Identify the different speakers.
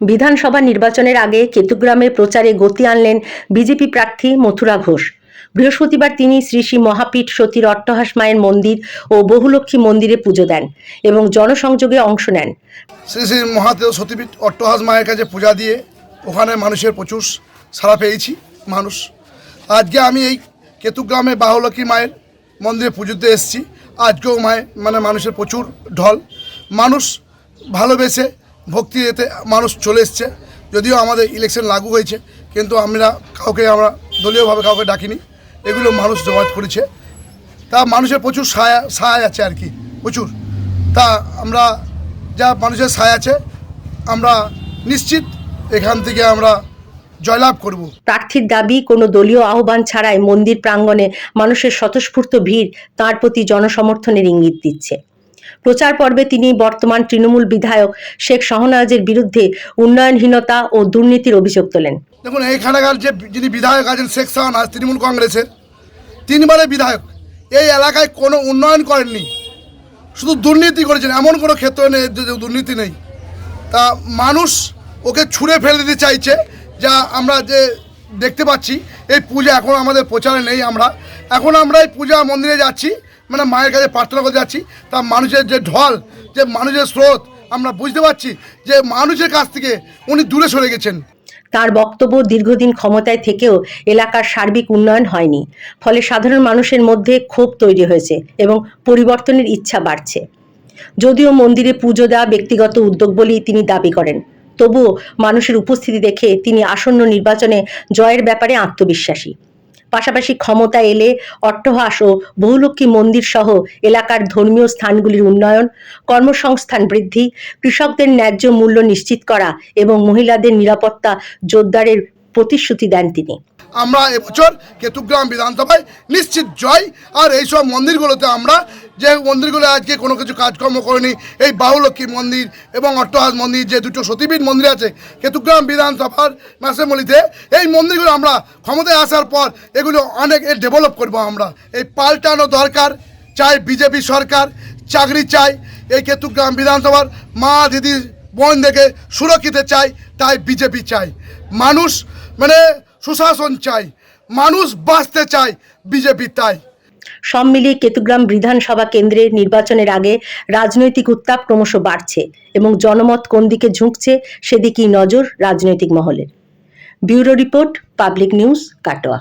Speaker 1: বিধানসভা নির্বাচনের আগে কেতুগ্রামে প্রচারে গতি আনলেন বিজেপি প্রার্থী মথুরা ঘোষ। বৃহস্পতিবার তিনি শ্রী শ্রী মহাপীঠ সতীর অট্টহাস মায়ের মন্দির ও বহুলক্ষ্মী মন্দিরে পুজো দেন এবং জনসংযোগে অংশ নেন।
Speaker 2: শ্রী শ্রী মহাদেব সতীপীঠ অট্টহাস মায়ের কাছে পূজা দিয়ে ওখানে মানুষের প্রচুর সাড়া পেয়েছি। আজকে আমি এই কেতুগ্রামে বহুলক্ষ্মী মায়ের মন্দিরে পুজোতে এসেছি। আজকেও মানুষের প্রচুর ঢল, মানুষ ভালোবেসে ভক্তি এতে মানুষ চলে এসছে। যদিও আমাদের ইলেকশন লাগু হয়েছে, কিন্তু আমরা দলীয়ভাবে কাউকে ডাকিনি, এগুলো মানুষ জমায়েত করেছে। তা মানুষের প্রচুর সায় আছে আর কি, প্রচুর। তা আমরা যা মানুষের সায় আছে, আমরা নিশ্চিত এখান থেকে আমরা জয়লাভ করব।
Speaker 1: প্রার্থীর দাবি, কোনো দলীয় আহ্বান ছাড়াই মন্দির প্রাঙ্গণে মানুষের স্বতঃস্ফূর্ত ভিড় তাঁর প্রতি জনসমর্থনের ইঙ্গিত দিচ্ছে। প্রচার পর্বে তিনি বর্তমান তৃণমূল বিধায়ক শেখ শাহনওয়াজের বিরুদ্ধে উন্নয়নহীনতা ও দুর্নীতির অভিযোগ তোলেন।
Speaker 2: দেখুন, এইখানকার যিনি বিধায়ক আছেন শেখ শাহনওয়াজ, তৃণমূল কংগ্রেসের 3 বারের বিধায়ক, এই এলাকায় কোনো উন্নয়ন করেননি, শুধু দুর্নীতি করেছেন। এমন কোনো ক্ষেত্র নেই যে দুর্নীতি নেই। তা মানুষ ওকে ছুঁড়ে ফেলে দিতে চাইছে। যা আমরা যে দেখতে পাচ্ছি, এই পূজা এখন আমাদের প্রচারে নেই। এখন আমরা এই পূজা মন্দিরে যাচ্ছি, মায়ের কাছে প্রার্থনা করতে যাচ্ছি। তা মানুষের যে ঢল, যে মানুষের স্রোত, আমরা বুঝতে পারছি যে মানুষের কাছ থেকে উনি দূরে সরে গেছেন।
Speaker 1: তার বক্তব্য, দীর্ঘদিন ক্ষমতায় থেকেও এলাকার সার্বিক উন্নয়ন হয়নি, ফলে সাধারণ মানুষের মধ্যে ক্ষোভ তৈরি হয়েছে এবং পরিবর্তনের ইচ্ছা বাড়ছে। যদিও মন্দিরে পুজো দেওয়া ব্যক্তিগত উদ্যোগ বলেই তিনি দাবি করেন, তবুও মানুষের উপস্থিতি দেখে তিনি আসন্ন নির্বাচনে জয়ের ব্যাপারে আত্মবিশ্বাসী। পাশাপাশি ক্ষমতা এলে অট্টহাস ও বহুলক্ষ্মী মন্দির সহ এলাকার ধর্মীয় স্থানগুলির উন্নয়ন, কর্মসংস্থান বৃদ্ধি, কৃষকদের ন্যায্য মূল্য নিশ্চিত করা এবং মহিলাদের নিরাপত্তা জোরদারের প্রতিশ্রুতি দেন তিনি।
Speaker 2: আমরা এবছর কেতুগ্রাম বিধানসভায় নিশ্চিত জয়। আর এইসব মন্দিরগুলোতে আমরা যে মন্দিরগুলো আজকে কোনো কিছু কাজকর্ম করেনি, এই বহুলক্ষ্মী মন্দির এবং অট্টহাস মন্দির, যে দুটো সতীপীঠ মন্দির আছে কেতুগ্রাম বিধানসভার অ্যাসেম্বলিতে, এই মন্দিরগুলো আমরা ক্ষমতায় আসার পর এগুলো অনেক ডেভেলপ করব। আমরা এই পাল্টানো দরকার, চাই বিজেপি সরকার, চাকরি চাই। এই কেতুগ্রাম বিধানসভার মা দিদি বোনদেরকে সুরক্ষিত চাই, তাই বিজেপি চাই। মানুষ সুশাসন চাই, মানুষ বাঁচতে চায়, বিজেপি তাই।
Speaker 1: সব মিলিয়ে কেতুগ্রাম বিধানসভা কেন্দ্রের নির্বাচনের আগে রাজনৈতিক উত্তাপ ক্রমশ বাড়ছে এবং জনমত কোন দিকে ঝুঁকছে সেদিকেই নজর রাজনৈতিক মহলের। Bureau report, public news, Katwa.